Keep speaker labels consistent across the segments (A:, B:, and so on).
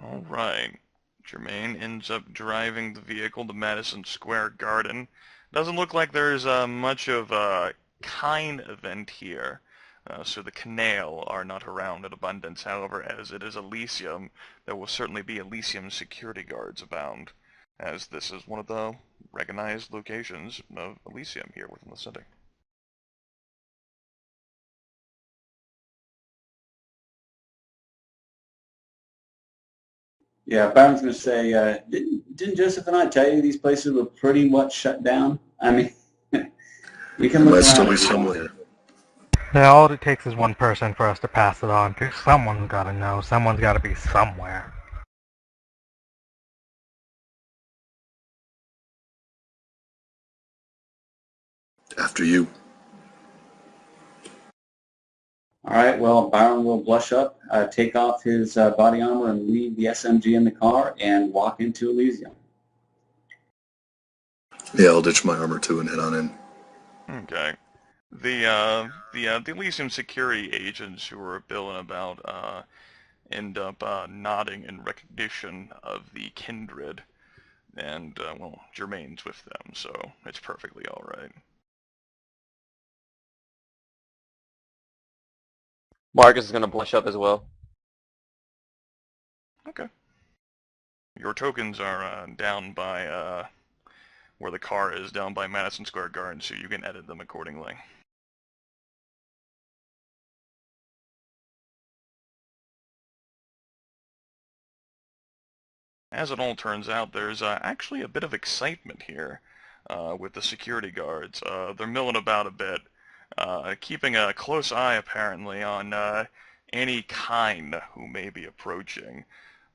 A: Alright. Jermaine ends up driving the vehicle to Madison Square Garden. Doesn't look like there's much of a kind event here. So the canal are not around in abundance. However, as it is Elysium, there will certainly be Elysium security guards abound, as this is one of the recognized locations of Elysium here within the city.
B: Yeah, Byron's going to say, didn't Joseph and I tell you these places were pretty much shut down? I mean, we can look
C: Might still
B: around.
C: be somewhere.
D: Yeah, all it takes is one person for us to pass it on to. Someone's gotta know. Someone's gotta be somewhere.
C: After you.
B: All right, well, Byron will blush up, take off his body armor, and leave the SMG in the car and walk into Elysium.
C: Yeah, I'll ditch my armor too and head on in.
A: Okay. The Elysium security agents who were billing about end up nodding in recognition of the kindred, and well, Jermaine's with them, so it's perfectly all right.
E: Marcus is going to blush up as well.
A: Okay. Your tokens are down by where the car is, down by Madison Square Garden, so you can edit them accordingly. As it all turns out, there's actually a bit of excitement here with the security guards. They're milling about a bit, keeping a close eye apparently on any kind who may be approaching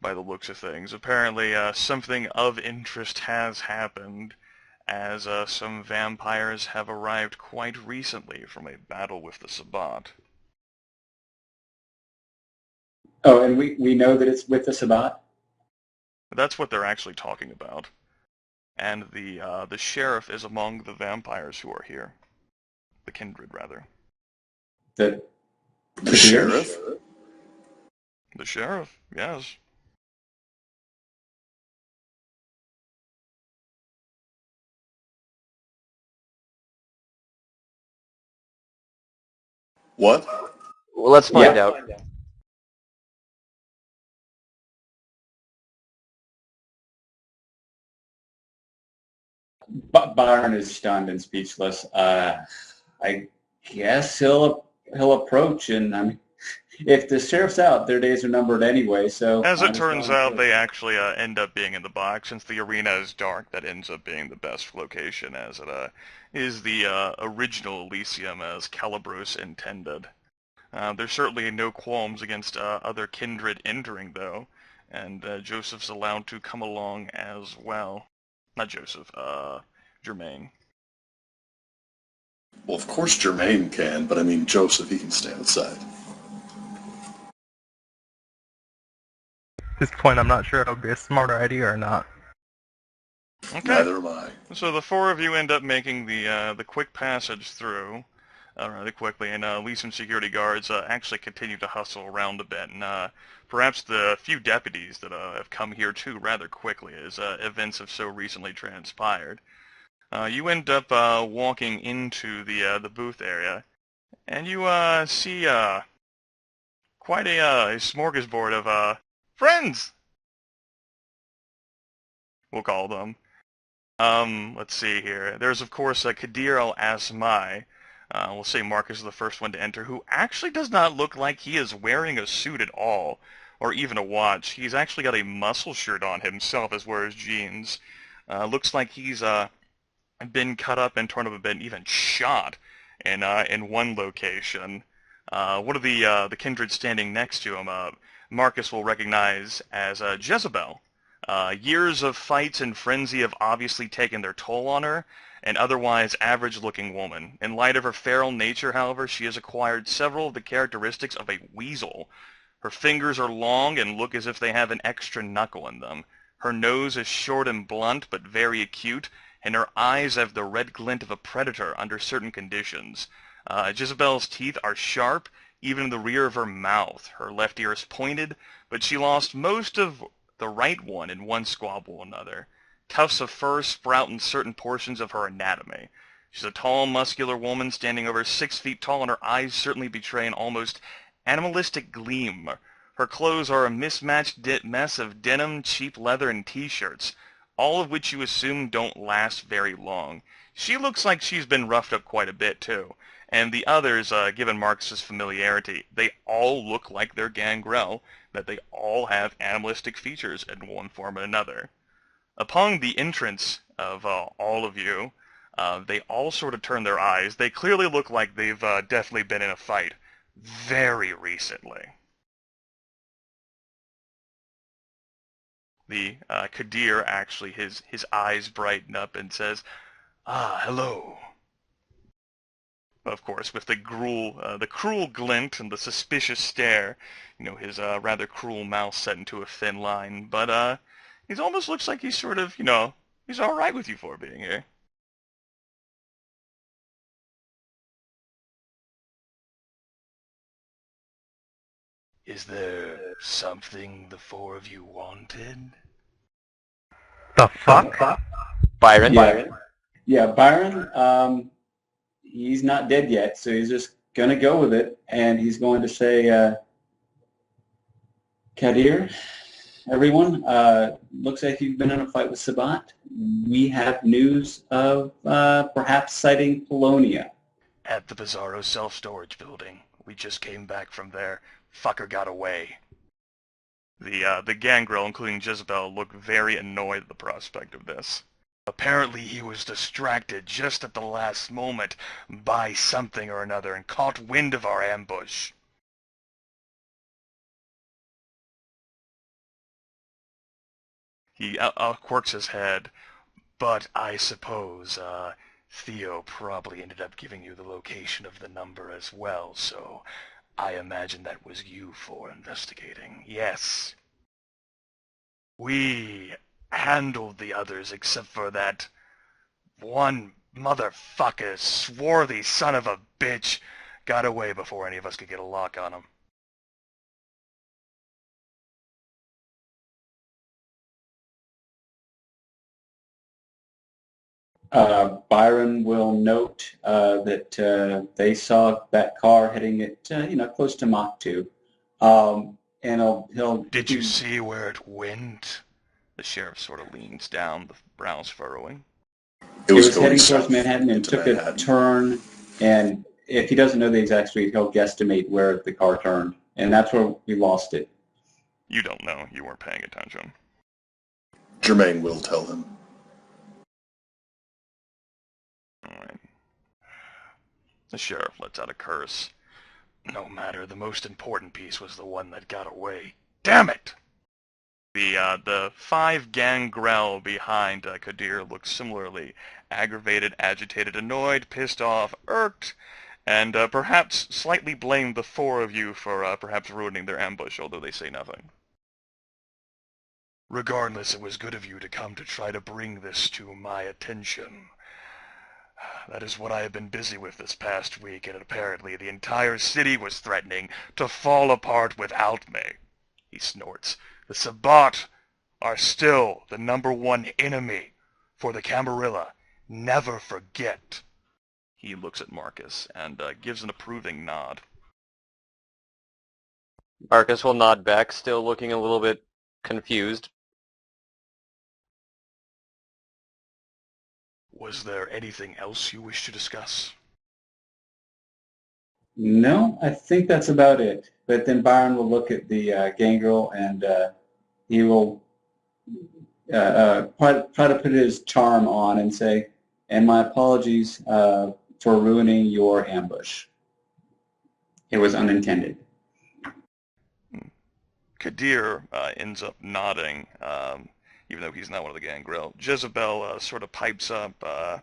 A: by the looks of things. Apparently something of interest has happened, as some vampires have arrived quite recently from a battle with the Sabbat.
B: Oh, and we know that it's with the Sabbat?
A: That's what they're actually talking about. And the sheriff is among the vampires who are here. The kindred, rather.
B: The
C: sheriff?
A: The sheriff, yes.
C: What?
E: Well, let's find out.
B: Byron is stunned and speechless. I guess he'll approach, and I mean, if the sheriff's out, their days are numbered anyway. So
A: As it turns out, they actually end up being in the box. Since the arena is dark, that ends up being the best location, as it is the original Elysium as Calibros intended. There's certainly no qualms against other kindred entering, though, and Joseph's allowed to come along as well. Not Joseph, Jermaine.
C: Well, of course Jermaine can, but I mean Joseph, he can stay outside.
D: At this point, I'm not sure if it would be a smarter idea or not.
A: Okay.
C: Neither am I.
A: So the four of you end up making the quick passage through rather quickly, and Elysium security guards actually continue to hustle around a bit, and perhaps the few deputies that have come here too rather quickly, as events have so recently transpired. You end up walking into the booth area, and you see quite a smorgasbord of friends, we'll call them. Let's see here. There's, of course, Qadir al-Asmai. We'll say Marcus is the first one to enter, who actually does not look like he is wearing a suit at all, or even a watch. He's actually got a muscle shirt on himself, as well as jeans. Looks like he's been cut up and torn up a bit, and even shot in one location. One of the kindred standing next to him, Marcus will recognize as Jezebel. Years of fights and frenzy have obviously taken their toll on her, an otherwise average-looking woman. In light of her feral nature, however, she has acquired several of the characteristics of a weasel. Her fingers are long and look as if they have an extra knuckle in them. Her nose is short and blunt, but very acute, and her eyes have the red glint of a predator under certain conditions. Jezebel's teeth are sharp, even in the rear of her mouth. Her left ear is pointed, but she lost most of the right one in one squabble another. Tufts of fur sprout in certain portions of her anatomy. She's a tall, muscular woman standing over 6 feet tall, and her eyes certainly betray an almost animalistic gleam. Her clothes are a mismatched mess of denim, cheap leather, and t-shirts, all of which you assume don't last very long. She looks like she's been roughed up quite a bit, too. And the others, given Marcus's familiarity, they all look like they're Gangrel, that they all have animalistic features in one form or another. Upon the entrance of all of you, they all sort of turn their eyes. They clearly look like they've definitely been in a fight very recently. The Qadir, actually, his eyes brighten up and says, "Ah, hello." Of course, with the cruel glint and the suspicious stare, his rather cruel mouth set into a thin line. But he almost looks like he's sort of, he's all right with you for being here. Is there something the four of you wanted?
D: The fuck?
E: Byron?
B: Yeah, Byron, he's not dead yet, so he's just going to go with it, and he's going to say, Qadir, everyone, looks like you've been in a fight with Sabat. We have news of perhaps sighting Polonia.
A: At the Bizarro self-storage building. We just came back from there. Fucker got away. The gangrel, including Jezebel, look very annoyed at the prospect of this. Apparently he was distracted just at the last moment by something or another and caught wind of our ambush. He quirks his head, but I suppose Theo probably ended up giving you the location of the number as well, so I imagine that was you four investigating. Yes. We handled the others except for that one motherfucker, swarthy son of a bitch, got away before any of us could get a lock on him.
B: Byron will note that they saw that car heading at, close to Mach 2. And he'll...
A: Did you see where it went? The sheriff sort of leans down, the brows furrowing.
B: It was heading towards
C: south
B: Manhattan and
C: into
B: took
C: Manhattan.
B: a turn, and if he doesn't know the exact street, he'll guesstimate where the car turned, and that's where we lost it.
A: You don't know. You weren't paying attention.
C: Jermaine will tell him.
A: Alright. The sheriff lets out a curse. No matter, the most important piece was the one that got away. Damn it! The 5 gangrel behind Qadir look similarly aggravated, agitated, annoyed, pissed off, irked, and perhaps slightly blame the 4 of you for perhaps ruining their ambush, although they say nothing. Regardless, it was good of you to come to try to bring this to my attention. That is what I have been busy with this past week, and apparently the entire city was threatening to fall apart without me. He snorts. The Sabat are still the #1 enemy for the Camarilla. Never forget. He looks at Marcus and gives an approving nod.
E: Marcus will nod back, still looking a little bit confused.
A: Was there anything else you wish to discuss?
B: No, I think that's about it. But then Byron will look at the gangrel, and he will try to put his charm on and say, and my apologies for ruining your ambush. It was unintended.
A: Qadir ends up nodding, even though he's not one of the gangrel. Jezebel sort of pipes up,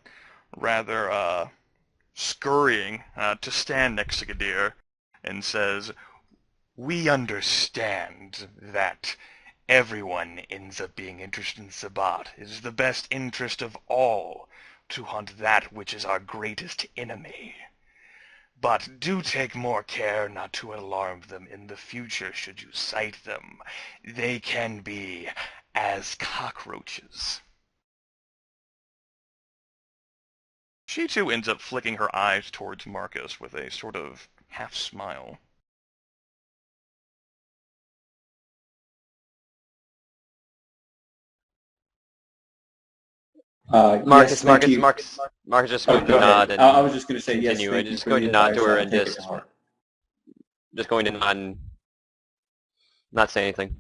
A: rather scurrying to stand next to Qadir, and says, "We understand that everyone ends up being interested in Sabat. It is the best interest of all to hunt that which is our greatest enemy. But do take more care not to alarm them in the future should you sight them. They can be as cockroaches. She too ends up flicking her eyes towards Marcus with a sort of half smile.
E: Marcus,
B: yes, thank
E: Marcus,
B: you.
E: Marcus, Marcus just
B: Oh,
E: going to
B: go
E: nod
B: ahead.
E: and
B: I was just going to say yes.
E: continue.
B: Thank
E: I'm
B: you
E: just
B: for
E: going
B: the
E: to nod
B: advice.
E: to her
B: I'll
E: and
B: take it
E: just
B: to heart.
E: going to nod and not say anything.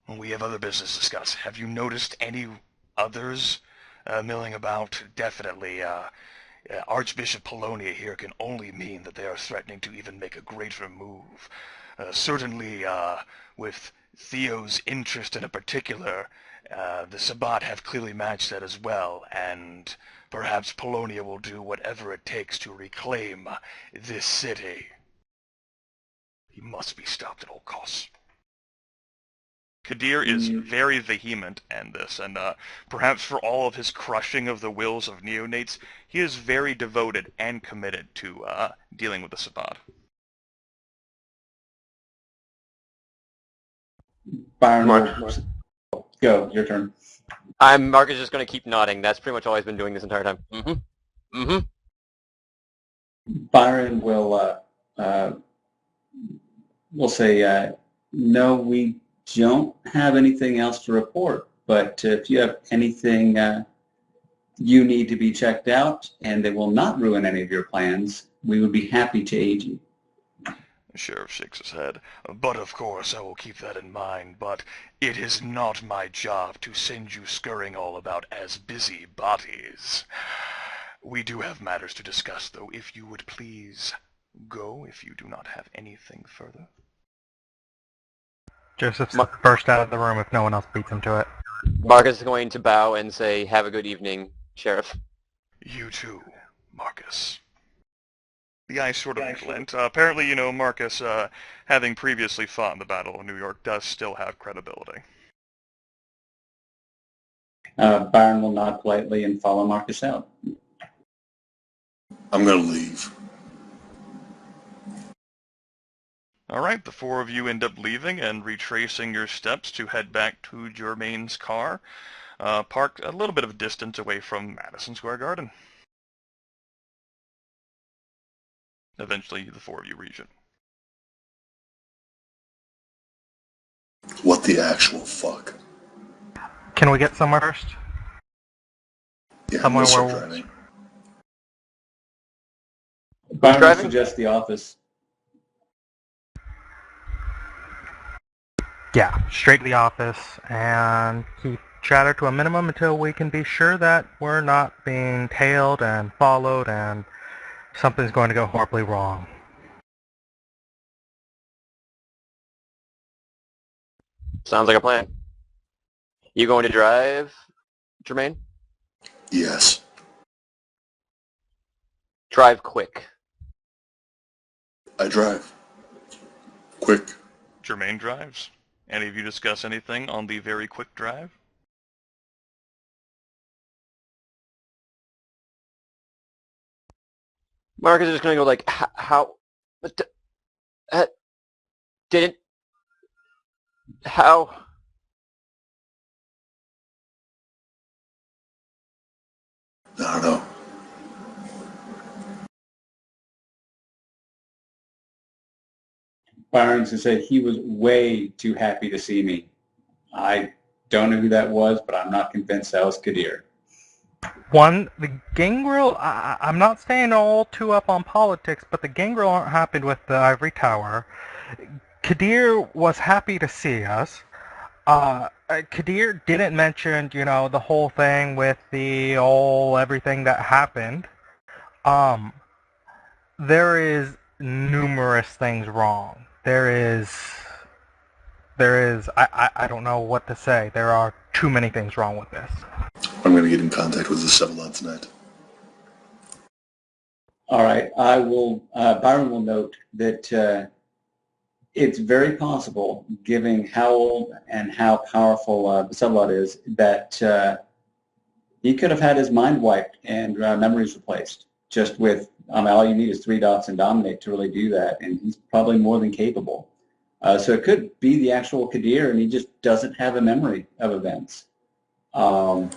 A: We have other business to discuss. Have you noticed any others milling about? Definitely, Archbishop Polonia here can only mean that they are threatening to even make a greater move. Certainly, with Theo's interest in a particular, the Sabbat have clearly matched that as well, and perhaps Polonia will do whatever it takes to reclaim this city. He must be stopped at all costs. Qadir is very vehement in this, and perhaps for all of his crushing of the wills of neonates, he is very devoted and committed to dealing with the Sabbat.
B: Byron, go. Your turn.
E: Marcus is just going to keep nodding. That's pretty much all he's been doing this entire time. Mm-hmm. Mm-hmm.
B: Byron will say, no, we don't have anything else to report, but if you have anything you need to be checked out and they will not ruin any of your plans, we would be happy to aid you.
A: The sheriff shakes his head. But of course I will keep that in mind, but it is not my job to send you scurrying all about as busy bodies. We do have matters to discuss, though, if you would please go if you do not have anything further.
D: Joseph's first out of the room if no one else beats him to it.
E: Marcus is going to bow and say, "Have a good evening, Sheriff."
A: You too, Marcus. The eyes sort of glint. Apparently, you know, Marcus, having previously fought in the Battle of New York, does still have credibility.
B: Byron will nod politely and follow Marcus out.
C: I'm going to leave.
A: All right, the four of you end up leaving and retracing your steps to head back to Jermaine's car, parked a little bit of a distance away from Madison Square Garden. Eventually, the four of you reach it.
C: What the actual fuck?
D: Can we get somewhere first?
C: Yeah,
D: Somewhere
C: I'm
D: where
C: driving.
B: Byron
E: driving?
B: suggests the office.
D: Yeah, straight to the office and keep chatter to a minimum until we can be sure that we're not being tailed and followed and something's going to go horribly wrong.
E: Sounds like a plan. You going to drive, Jermaine?
C: Yes.
E: Drive quick.
C: I drive. Quick.
A: Jermaine drives. Any of you discuss anything on the very quick drive?
E: Marcus is just going to go like, how, but, didn't, how,
C: I don't know.
B: Byron's to say he was way too happy to see me. I don't know who that was, but I'm not convinced that was Qadir.
D: One, the Gangrel, I'm not staying all too up on politics, but the Gangrel aren't happy with the Ivory Tower. Qadir was happy to see us. Qadir didn't mention, you know, the whole thing with the everything that happened. There is numerous things wrong. There is, I don't know what to say. There are too many things wrong with this.
C: I'm going to get in contact with the Sevalon tonight.
B: All right, I will. Byron will note that it's very possible, given how old and how powerful Sevalon is, that he could have had his mind wiped and memories replaced, just with all you need is 3 dots and dominate to really do that, and he's probably more than capable. So it could be the actual Qadir, and he just doesn't have a memory of events. And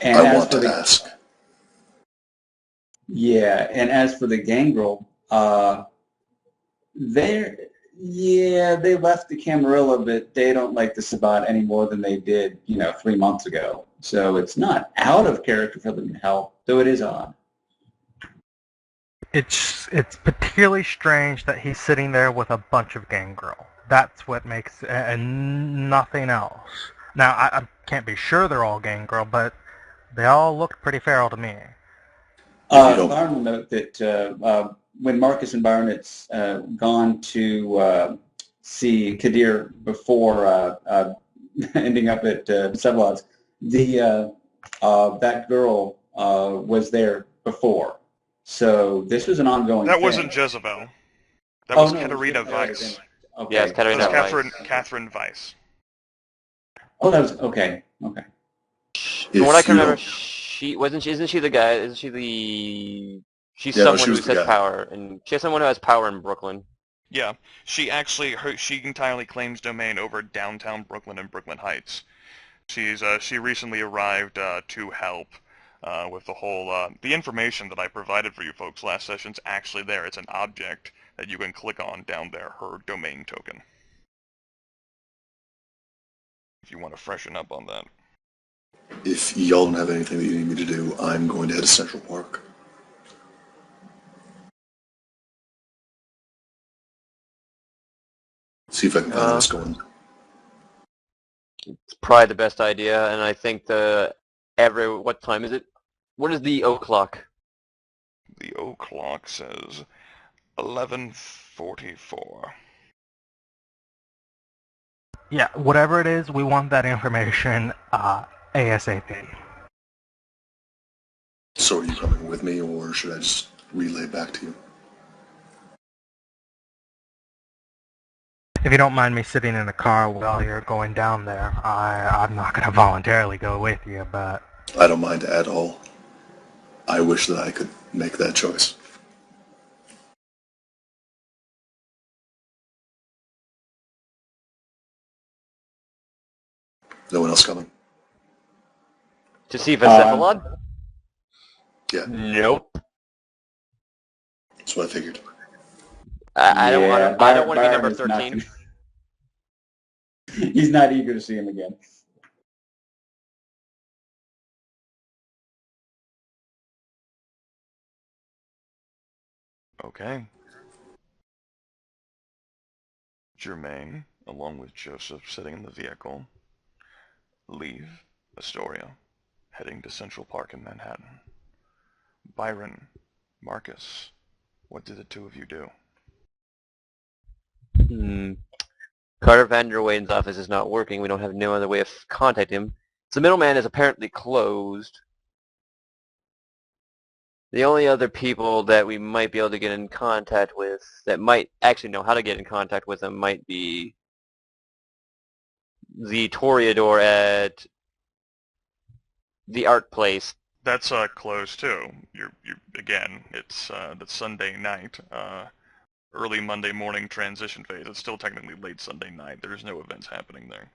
C: I want to ask.
B: Yeah, and as for the Gangrel, they left the Camarilla, but they don't like the Sabbat any more than they did, 3 months ago. So it's not out of character for them to help, though it is odd.
D: It's particularly strange that he's sitting there with a bunch of Gangrel. That's what makes and nothing else. Now I can't be sure they're all Gangrel, but they all look pretty feral to me.
B: Byron will note that when Marcus and Byron had gone to see Qadir before ending up at Seblad's, that girl was there before. So this was an ongoing
A: That
B: thing.
A: wasn't Jezebel. That was Katerina Weiss.
B: Okay.
E: Yeah, it's Katerina
A: That's
E: Weiss.
A: Catherine Weiss.
B: Oh, that was okay. Okay.
E: From what I can remember, isn't she the guy? Isn't she the? She's someone who has power, and she has someone who has power in Brooklyn.
A: Yeah, she entirely claims domain over downtown Brooklyn and Brooklyn Heights. She recently arrived to help with the whole the information that I provided for you folks last session's actually there. It's an object that you can click on down there, her domain token. If you want to freshen up on that.
C: If y'all don't have anything that you need me to do, I'm going to head to Central Park. See if I can find what's going on.
E: It's probably the best idea, and I think what time is it? What is the o'clock?
A: The o'clock says 11:44.
D: Yeah, whatever it is, we want that information ASAP.
C: So are you coming with me, or should I just relay back to you?
D: If you don't mind me sitting in the car while you're going down there, I'm not going to voluntarily go with you, but...
C: I don't mind at all. I wish that I could make that choice. No one else coming?
E: To see Cephalon?
C: Yeah.
E: Nope.
C: That's what I figured.
E: I don't want to be number 13.
B: He's not eager to see him again.
A: Okay. Jermaine, along with Joseph sitting in the vehicle, leave Astoria, heading to Central Park in Manhattan. Byron, Marcus, what did the two of you do?
E: Carter Vanderwain's office is not working. We don't have no other way of contacting him. The middleman is apparently closed. The only other people that we might be able to get in contact with, that might actually know how to get in contact with them, might be the Toreador at the art place.
A: That's closed too. Again, it's Sunday night, early Monday morning transition phase. It's still technically late Sunday night. There's no events happening there.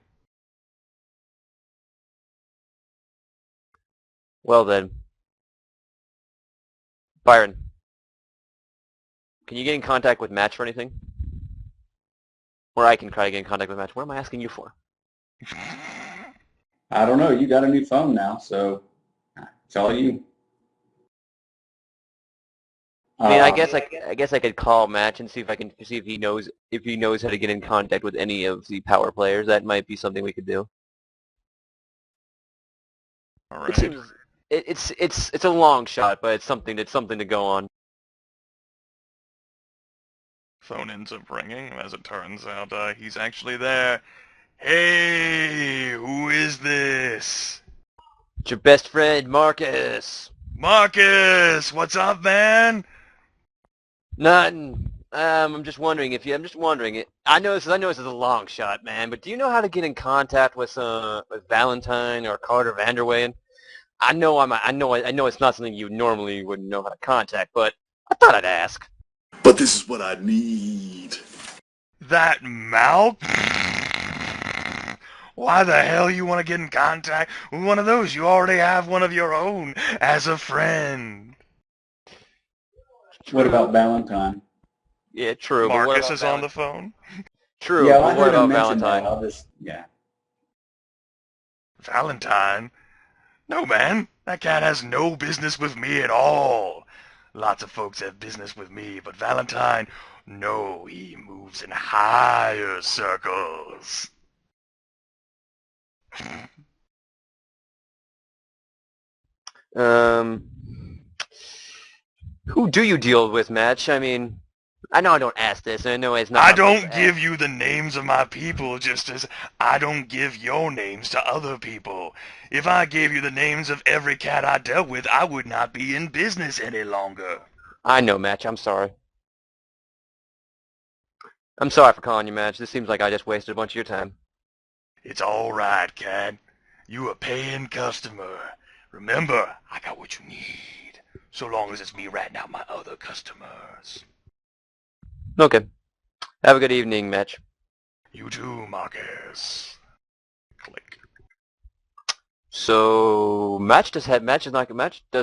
E: Well then, Byron, can you get in contact with Match for anything? Or I can try to get in contact with Match. What am I asking you for?
B: I don't know. You got a new phone now, so it's all you.
E: I mean, I guess I could call Match and see if he knows how to get in contact with any of the power players. That might be something we could do.
A: All right.
E: It seems it's a long shot, but it's something to go on.
A: Phone ends up ringing. As it turns out, he's actually there. Hey, who is this?
E: It's your best friend, Marcus.
A: Marcus, what's up, man?
E: Nothing. I'm just wondering. I know this is a long shot, man. But do you know how to get in contact with Valentine or Carter Vanderwain? I know it's not something you normally would know how to contact, but I thought I'd ask.
C: But this is what I need.
A: That mouth? Why the hell you want to get in contact with one of those? You already have one of your own as a friend.
B: What about Valentine?
E: Yeah, true. But what
A: Marcus
E: about
A: is on the phone.
E: True,
B: Yeah,
E: but
B: I
E: what
B: heard him
E: about
B: mention
E: Valentine?
B: that. I'll just, yeah.
A: Valentine? No, man. That cat has no business with me at all. Lots of folks have business with me, but Valentine, no, he moves in higher circles.
E: Who do you deal with, Match? I mean, I know I don't ask this, and I know it's not.
A: I
E: my place
A: don't
E: to
A: give
E: ask.
A: you the names of my people just as I don't give your names to other people. If I gave you the names of every cat I dealt with, I would not be in business any longer.
E: I know, Match. I'm sorry. I'm sorry for calling you, Match. This seems like I just wasted a bunch of your time.
A: It's all right, cat. You a paying customer. Remember, I got what you need. So long as it's me ratting out my other customers.
E: Okay. Have a good evening, Match.
A: You too, Marcus. Click.
E: So Match does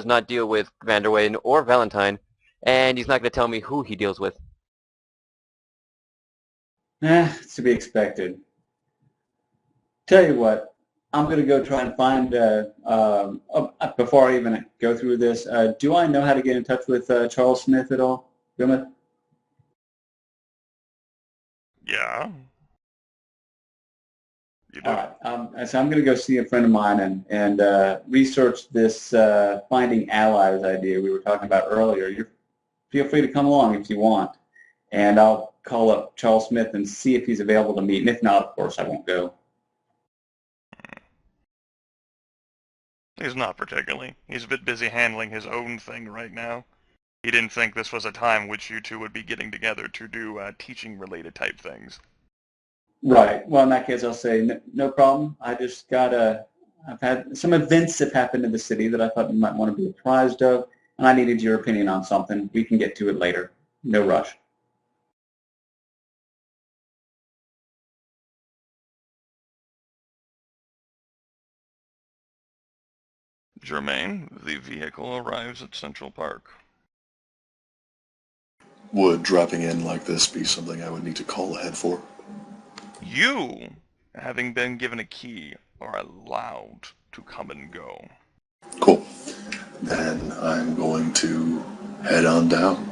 E: not deal with Vanderwayne or Valentine, and he's not going to tell me who he deals with.
B: It's to be expected. Tell you what, I'm going to go try and find, before I even go through this, do I know how to get in touch with Charles Smith at all? Grimith?
A: Yeah? You do?
B: All right. So I'm going to go see a friend of mine and research this finding allies idea we were talking about earlier. Feel free to come along if you want, and I'll call up Charles Smith and see if he's available to meet. And if not, of course, I won't go.
A: He's not particularly. He's a bit busy handling his own thing right now. He didn't think this was a time which you two would be getting together to do teaching-related type things.
B: Right. Well, in that case, I'll say no problem. I just got I've had some events that happened in the city that I thought you might want to be apprised of, and I needed your opinion on something. We can get to it later. No rush.
A: Jermaine, the vehicle arrives at Central Park.
C: Would dropping in like this be something I would need to call ahead for?
A: You, having been given a key, are allowed to come and go.
C: Cool. Then I'm going to head on down.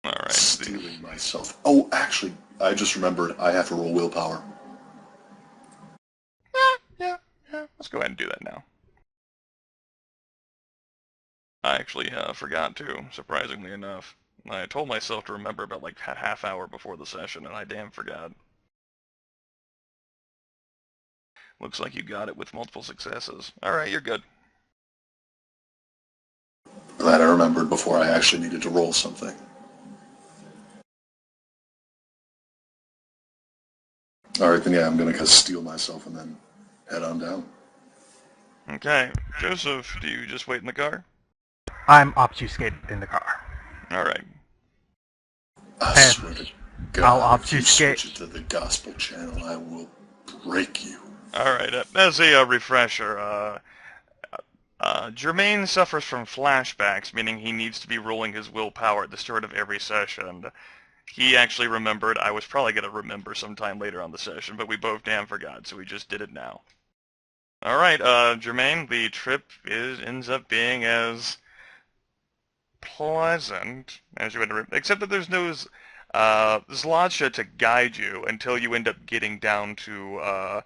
A: Alright.
C: Stealing myself. Oh, actually, I just remembered I have to roll willpower.
A: Yeah. Let's go ahead and do that now. I actually forgot to, surprisingly enough. I told myself to remember about like a half hour before the session, and I damn forgot. Looks like you got it with multiple successes. Alright, you're good.
C: Glad I remembered before I actually needed to roll something. Alright, then yeah, I'm gonna steal myself and then head on down.
A: Okay, Joseph, do you just wait in the car?
D: I'm obfuscated in the car.
A: Alright.
C: I
D: And
C: swear to
D: I'll
C: God, if you
D: obfuscate.
C: switch it to the gospel channel, I will break you.
A: Alright, as a refresher, Jermaine suffers from flashbacks, meaning he needs to be rolling his willpower at the start of every session. He actually remembered. I was probably going to remember sometime later on the session, but we both damn forgot, so we just did it now. Alright, Jermaine, the trip ends up being as pleasant as you would remember, except that there's no Zlatsha to guide you until you end up getting down to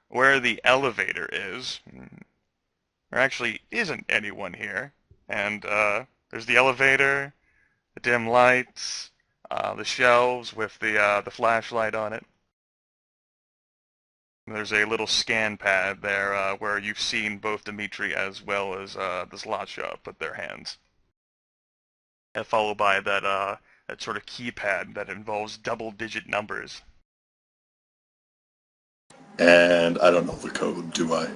A: where the elevator is. There actually isn't anyone here. And there's the elevator, the dim lights, the shelves with the flashlight on it. There's a little scan pad there where you've seen both Dimitri as well as the Zlatsha put their hands. And followed by that sort of keypad that involves double-digit numbers.
C: And I don't know the code, do I?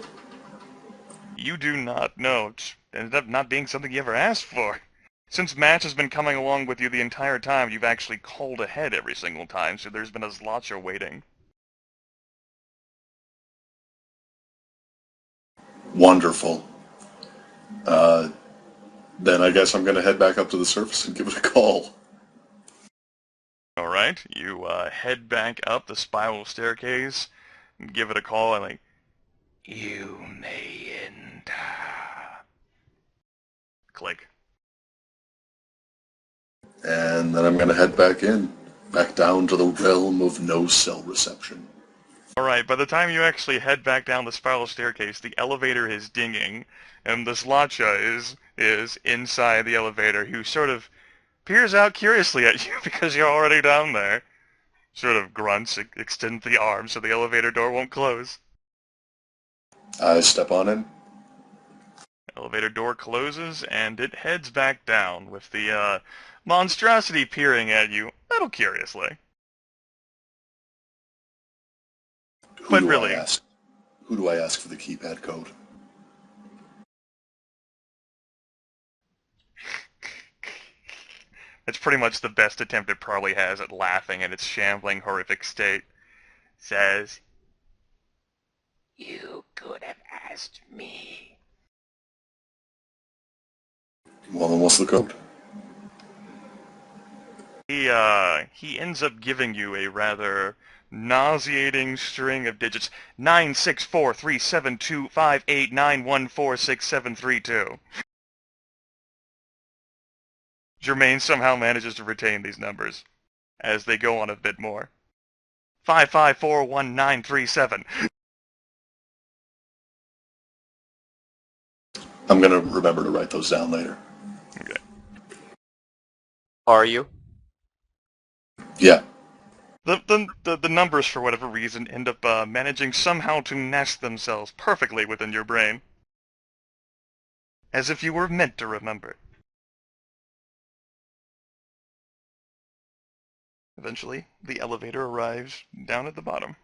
A: You do not know. It ended up not being something you ever asked for. Since Match has been coming along with you the entire time, you've actually called ahead every single time, so there's been a Zlotcha waiting.
C: Wonderful. Then I guess I'm going to head back up to the surface and give it a call.
A: Alright, you head back up the spiral staircase, and give it a call, and you may enter. Click.
C: And then I'm going to head back down to the realm of no cell reception.
A: Alright, by the time you actually head back down the spiral staircase, the elevator is dinging, and the Zlotcha is inside the elevator, who sort of peers out curiously at you because you're already down there. Sort of grunts, extends the arm so the elevator door won't close.
C: I step on in.
A: Elevator door closes, and it heads back down, with the monstrosity peering at you, a little curiously.
C: Who
A: But really,
C: do I ask for the keypad code?
A: it's pretty much the best attempt it probably has at laughing at its shambling, horrific state. Says, "You could have asked me."
C: Well, then what's the code?
A: He ends up giving you a rather nauseating string of digits. 964372589146732. Jermaine somehow manages to retain these numbers as they go on a bit more. 5541937.
C: I'm going to remember to write those down later.
A: Okay.
E: Are you?
C: Yeah.
A: The numbers, for whatever reason, end up managing somehow to nest themselves perfectly within your brain. As if you were meant to remember. Eventually, the elevator arrives down at the bottom.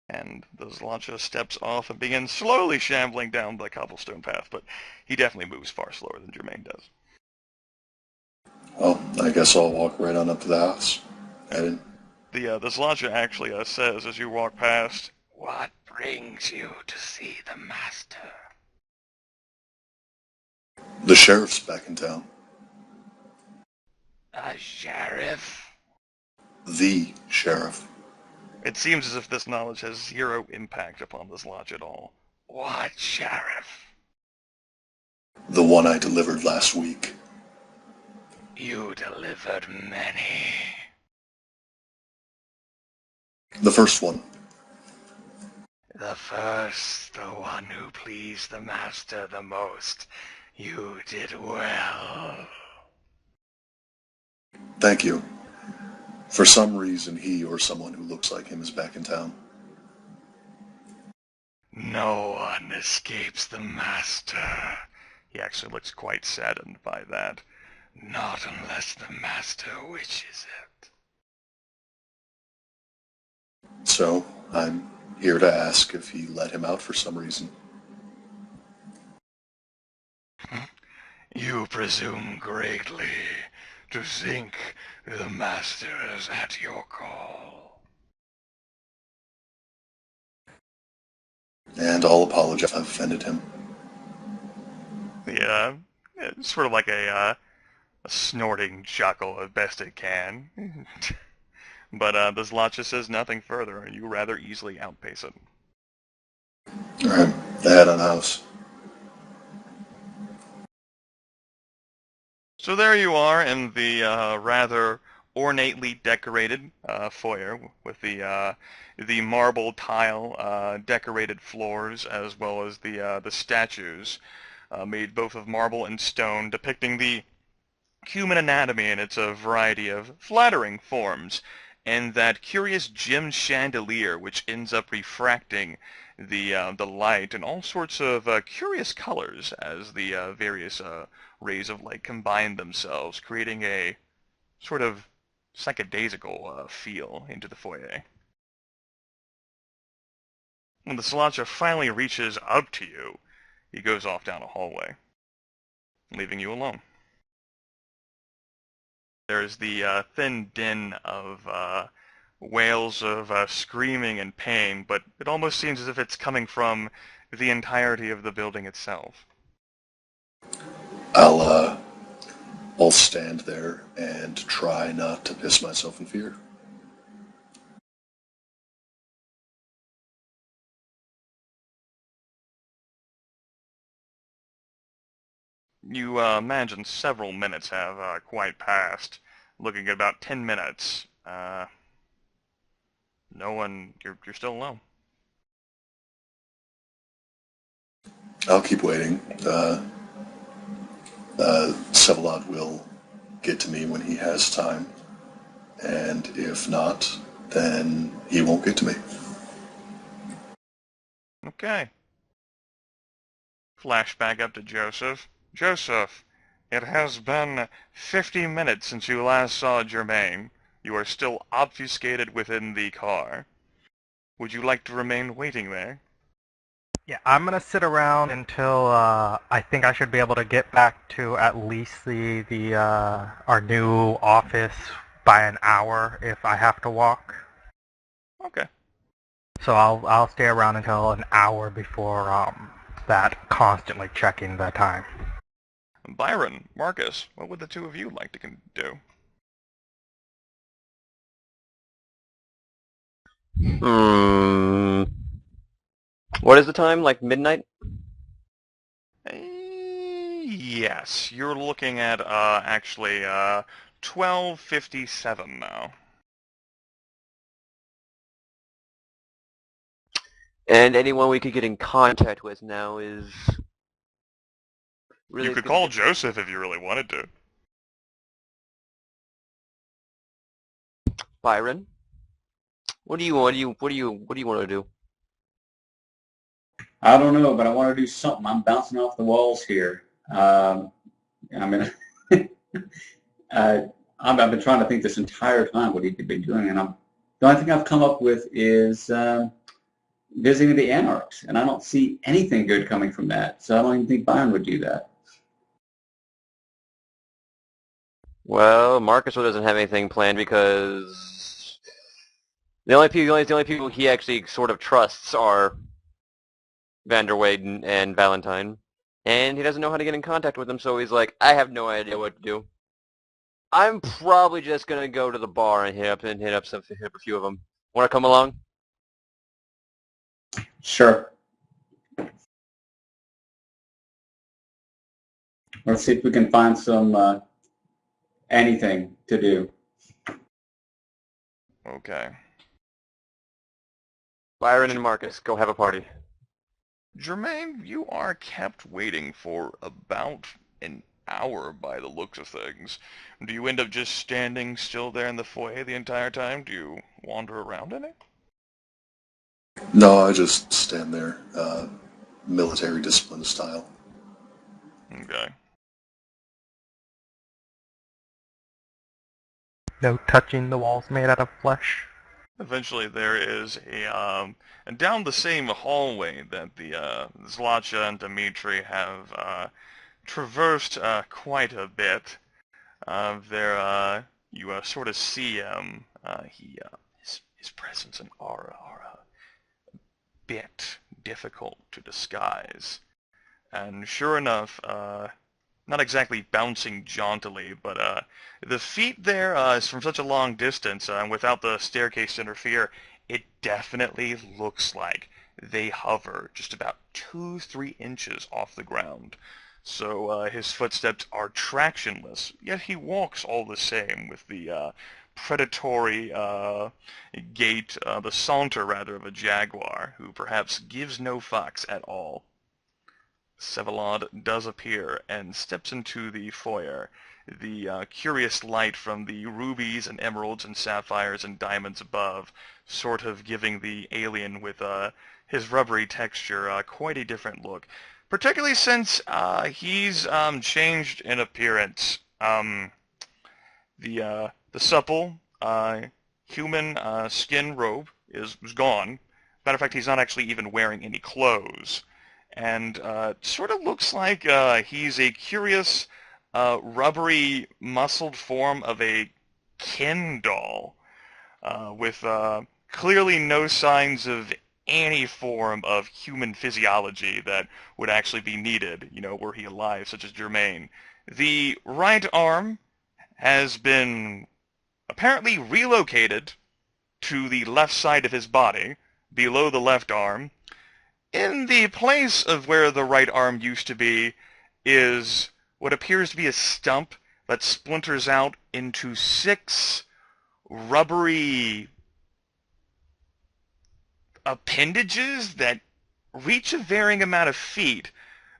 A: And the Zlotcha steps off and begins slowly shambling down the cobblestone path, but he definitely moves far slower than Jermaine does.
C: Well, I guess I'll walk right on up to the house. Head in.
A: The Zlotcha actually says as you walk past, "What brings you to see the master?"
C: The sheriff's back in town.
A: A sheriff?
C: The sheriff.
A: It seems as if this knowledge has zero impact upon this lodge at all. What sheriff?
C: The one I delivered last week.
A: You delivered many.
C: The first one.
A: The first, the one who pleased the master the most. You did well.
C: Thank you. For some reason, he or someone who looks like him is back in town.
A: No one escapes the master. He actually looks quite saddened by that. Not unless the master wishes it.
C: So, I'm here to ask if he let him out for some reason.
A: You presume greatly to think the master is at your call.
C: And I'll apologize if I've offended him.
A: Yeah, it's sort of like a snorting chuckle as best it can. But the Zlotcha says nothing further, and you rather easily outpace it.
C: Alright, head on the house.
A: So there you are in the rather ornately decorated foyer with the marble tile decorated floors, as well as the statues made both of marble and stone, depicting the human anatomy in its variety of flattering forms, and that curious gemmed chandelier which ends up refracting the light in all sorts of curious colors as the various rays of light combine themselves, creating a sort of psychedelical feel into the foyer. When the Sriracha finally reaches up to you, he goes off down a hallway, leaving you alone. There's the thin din of wails of screaming and pain, but it almost seems as if it's coming from the entirety of the building itself.
C: I'll stand there and try not to piss myself in fear.
A: You imagine several minutes have quite passed. Looking at about 10 minutes, no one. You're still alone.
C: I'll keep waiting. Sevalod will get to me when he has time, and if not, then he won't get to me.
A: Okay. Flashback up to Joseph. Joseph, it has been 50 minutes since you last saw Jermaine. You are still obfuscated within the car. Would you like to remain waiting there?
D: Yeah, I'm gonna sit around until I think I should be able to get back to at least the our new office by an hour if I have to walk.
A: Okay.
D: So I'll stay around until an hour before that, constantly checking the time.
A: Byron, Marcus, what would the two of you like to do?
E: What is the time? Like midnight?
A: Yes, you're looking at actually 12:57 now.
E: And anyone we could get in contact with now is really.
A: You could call Joseph if you really wanted to.
E: Byron, what do you want to do?
B: I don't know, but I want to do something. I'm bouncing off the walls here. I mean, I've been trying to think this entire time what he could be doing, and the only thing I've come up with is visiting the Anarchs, and I don't see anything good coming from that. So I don't even think Byron would do that.
E: Well, Marcus doesn't have anything planned because the only people he actually sort of trusts are Vanderwade and Valentine, and he doesn't know how to get in contact with them. So he's like, I have no idea what to do. I'm probably just gonna go to the bar and hit up a few of them. Want to come along?
B: Sure. Let's see if we can find some anything to do.
A: Okay.
E: Byron and Marcus, go have a party.
A: Jermaine, you are kept waiting for about an hour by the looks of things. Do you end up just standing still there in the foyer the entire time? Do you wander around in it?
C: No, I just stand there, military discipline style.
A: Okay.
D: No touching the walls made out of flesh.
A: Eventually there is and down the same hallway that the Zlatcha and Dimitri have traversed quite a bit. You sort of see his presence and aura are a bit difficult to disguise. And sure enough, not exactly bouncing jauntily, but the feet there is from such a long distance, and without the staircase to interfere, it definitely looks like they hover just about 2-3 inches off the ground. So his footsteps are tractionless, yet he walks all the same with the predatory gait, the saunter rather of a jaguar, who perhaps gives no fucks at all. Sevalod does appear and steps into the foyer, the curious light from the rubies and emeralds and sapphires and diamonds above sort of giving the alien with his rubbery texture quite a different look, particularly since he's changed in appearance. The supple human skin robe is gone. Matter of fact, he's not actually even wearing any clothes. And sort of looks like he's a curious, rubbery, muscled form of a Ken doll, with clearly no signs of any form of human physiology that would actually be needed, were he alive, such as Jermaine. The right arm has been apparently relocated to the left side of his body, below the left arm. In the place of where the right arm used to be is what appears to be a stump that splinters out into 6 rubbery appendages that reach a varying amount of feet,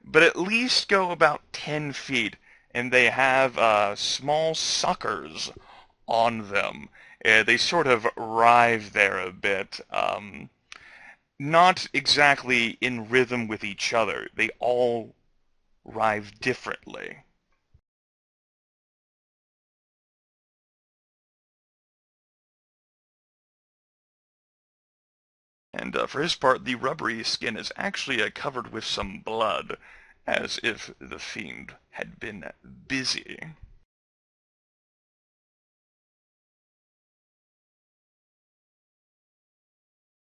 A: but at least go about 10 feet, and they have small suckers on them. They sort of writhe there a bit, not exactly in rhythm with each other. They all writhe differently. And for his part, the rubbery skin is actually covered with some blood, as if the fiend had been busy.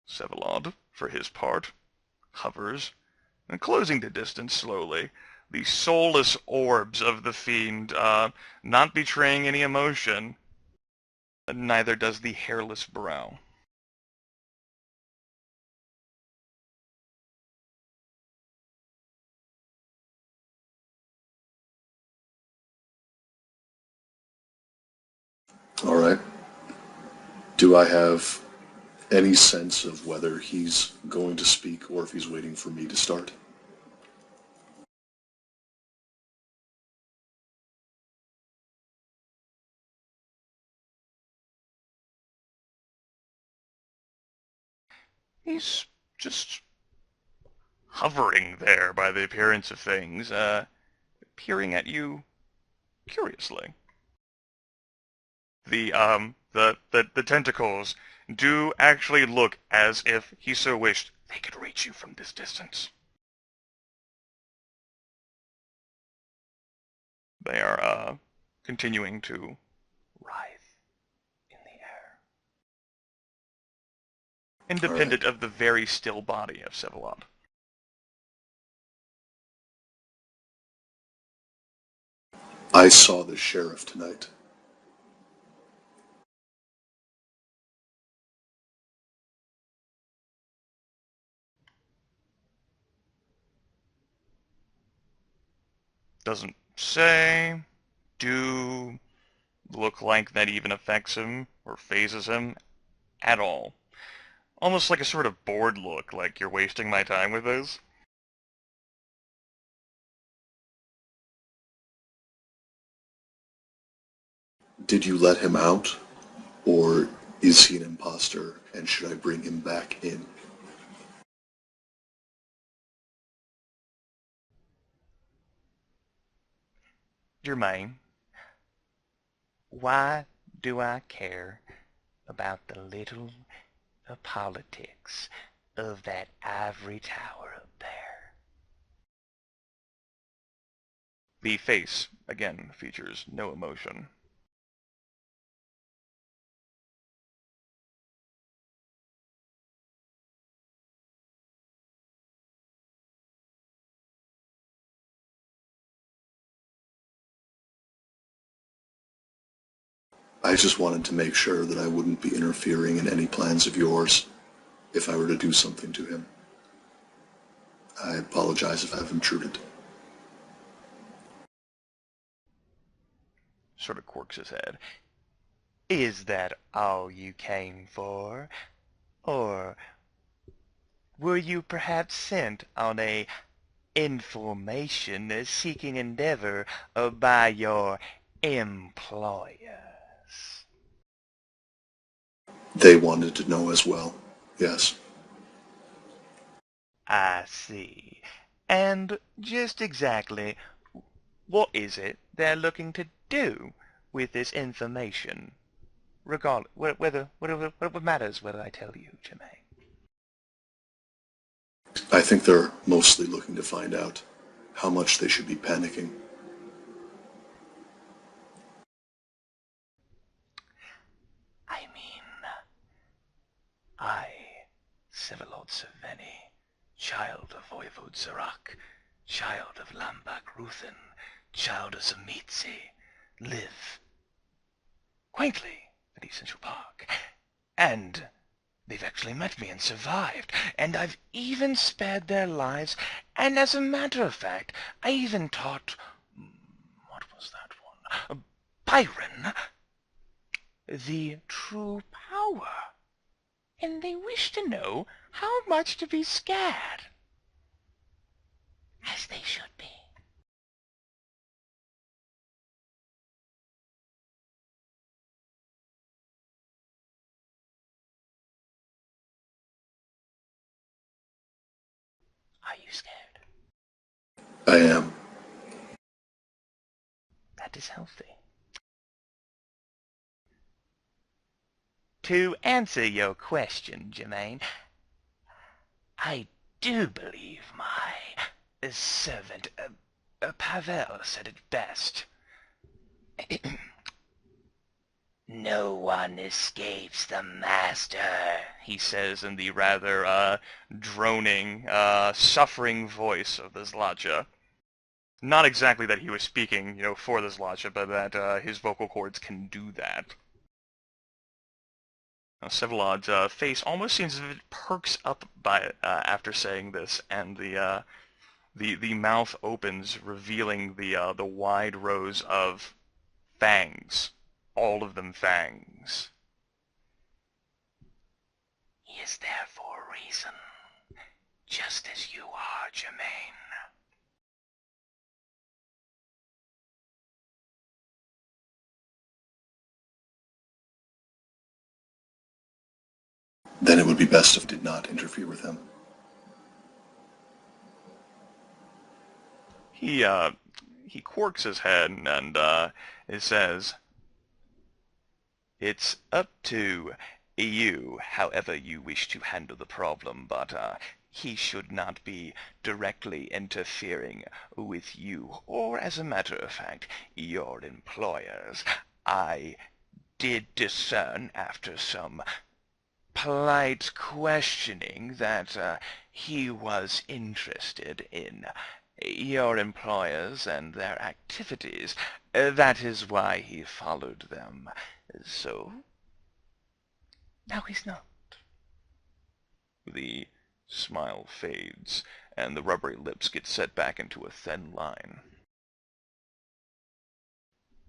A: Sevalod, for his part, hovers, and closing the distance slowly, the soulless orbs of the fiend not betraying any emotion, neither does the hairless brow.
C: All right. Do I have any sense of whether he's going to speak or if he's waiting for me to start?
A: He's just hovering there by the appearance of things, peering at you curiously. The tentacles do actually look as if he so wished they could reach you from this distance. They are continuing to writhe in the air, independent of the very still body of Sevalod.
C: I saw the sheriff tonight.
A: Doesn't say, do, look like that even affects him or phases him at all. Almost like a sort of bored look, like you're wasting my time with this.
C: Did you let him out? Or is he an imposter and should I bring him back in?
A: Jermaine, why do I care about the little politics of that ivory tower up there? The face, again, features no emotion.
C: I just wanted to make sure that I wouldn't be interfering in any plans of yours if I were to do something to him. I apologize if I've intruded.
A: Sort of quirks his head. Is that all you came for? Or were you perhaps sent on a information-seeking endeavor by your employers?
C: They wanted to know as well, yes.
A: I see. And just exactly what is it they're looking to do with this information? Regardless, what matters whether I tell you, Jermaine?
C: I think they're mostly looking to find out how much they should be panicking.
A: I mean, I, Sevalod Cerveni, child of Voivode Zarak, child of Lambak Ruthin, child of Zamitzi, live quaintly at East Central Park. And they've actually met me and survived, and I've even spared their lives, and as a matter of fact, I even taught... what was that one? Byron the true power. And they wish to know how much to be scared. As they should be. Are you scared?
C: I am.
A: That is healthy. To answer your question, Jermaine, I do believe my servant, Pavel, said it best. No one escapes the master, he says in the rather droning, suffering voice of the Zlatja. Not exactly that he was speaking, for the Zlatja, but that his vocal cords can do that. Sevalod's face almost seems as if it perks up by after saying this, and the mouth opens, revealing the wide rows of fangs, all of them fangs. He is there for a reason, just as you are, Jermaine.
C: Then it would be best if I did not interfere with him.
A: He quirks his head and it says, "It's up to you, however you wish to handle the problem, but he should not be directly interfering with you, or as a matter of fact, your employers. I did discern after some polite questioning that he was interested in your employers and their activities. That is why he followed them. So, now he's not." The smile fades, and the rubbery lips get set back into a thin line.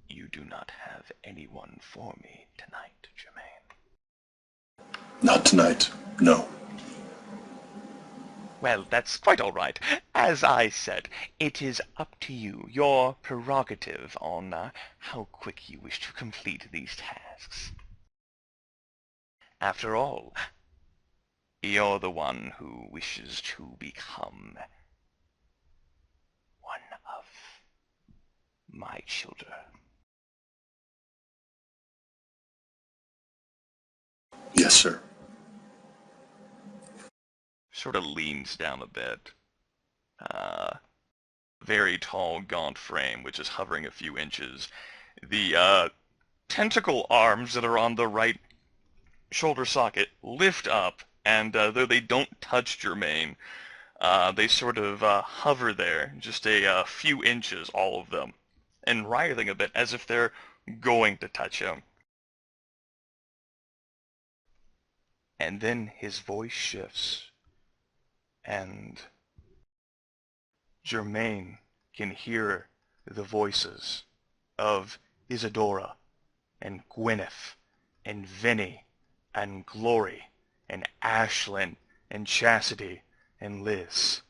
A: You do not have anyone for me tonight, Jermaine.
C: Not tonight, no.
A: Well, that's quite all right. As I said, it is up to you, your prerogative on how quick you wish to complete these tasks. After all, you're the one who wishes to become one of my children.
C: Yes, sir.
A: Sort of leans down a bit. Very tall, gaunt frame, which is hovering a few inches. The tentacle arms that are on the right shoulder socket lift up, and though they don't touch Jermaine, they sort of hover there, just a few inches, all of them, and writhing a bit as if they're going to touch him. And then his voice shifts, and Jermaine can hear the voices of Isadora and Gwyneth and Vinny and Glory and Ashlyn and Chastity and Liz.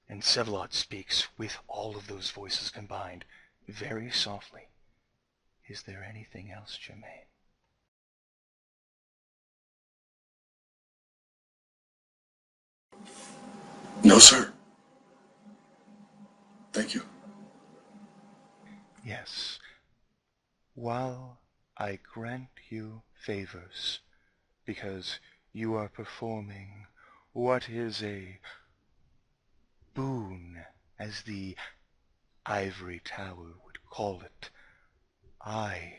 A: And Sevalod speaks with all of those voices combined, very softly. Is there anything else, Jermaine?
C: No, sir. Thank you.
A: Yes. While I grant you favors, because you are performing what is a boon, as the ivory tower would call it. I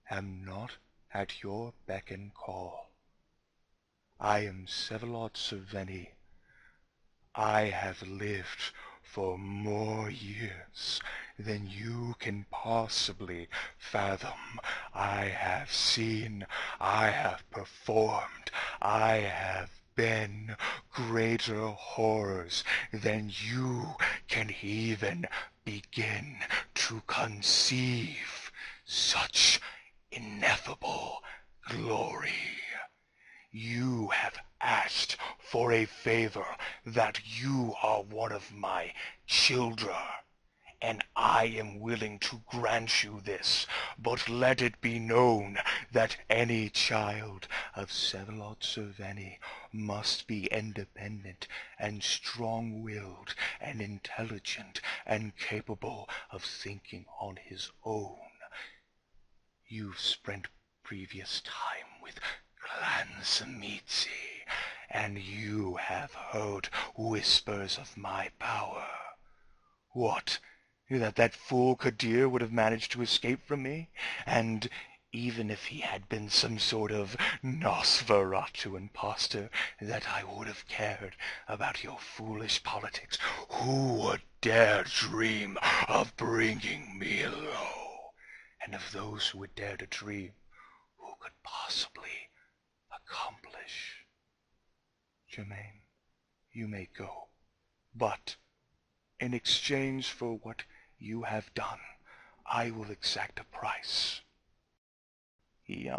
A: am not at your beck and call. I am Sevalot Cerveni. I have lived for more years than you can possibly fathom. I have seen, I have performed, I have been greater horrors than you can even begin to conceive. Such ineffable glory. You have asked for a favor, that you are one of my children, and I am willing to grant you this, but let it be known that any child of Sevalot Cerveni must be independent and strong-willed and intelligent and capable of thinking on his own. You've spent previous time with Clan Samitsi, and you have heard whispers of my power. What? That fool Qadir would have managed to escape from me? And even if he had been some sort of Nosferatu imposter, that I would have cared about your foolish politics. Who would dare dream of bringing me low? And of those who would dare to dream, who could possibly accomplish? Jermaine, you may go, but in exchange for what you have done, I will exact a price. He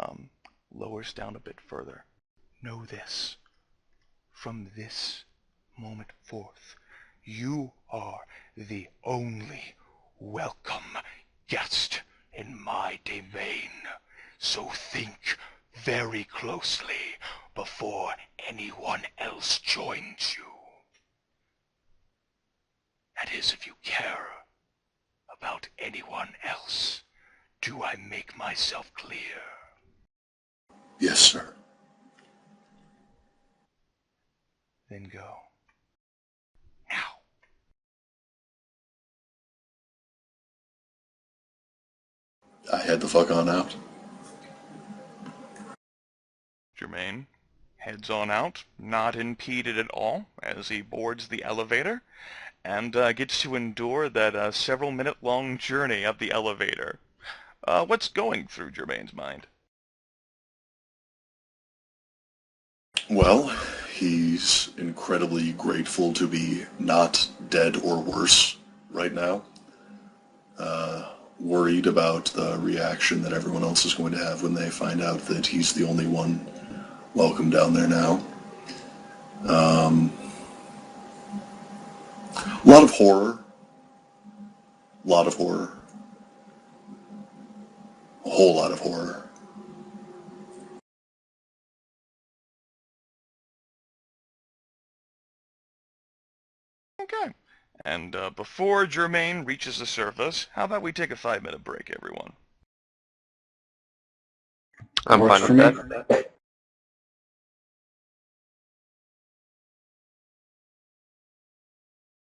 A: lowers down a bit further. Know this, from this moment forth, you are the only welcome guest in my domain, so think very closely before anyone else joins you. That is, if you care about anyone else. Do I make myself clear?
C: Yes, sir.
A: Then go. Now.
C: I head the fuck on out.
A: Jermaine heads on out, not impeded at all, as he boards the elevator, and gets to endure that several-minute-long journey up the elevator. What's going through Jermaine's mind?
C: Well, he's incredibly grateful to be not dead or worse right now. Worried about the reaction that everyone else is going to have when they find out that he's the only one welcome down there now. A lot of horror. A lot of horror. A whole lot of horror.
A: Okay. And before Jermaine reaches the surface, how about we take a 5-minute break, everyone?
E: I'm
B: Works
E: fine
B: for
E: with
B: me.
E: that.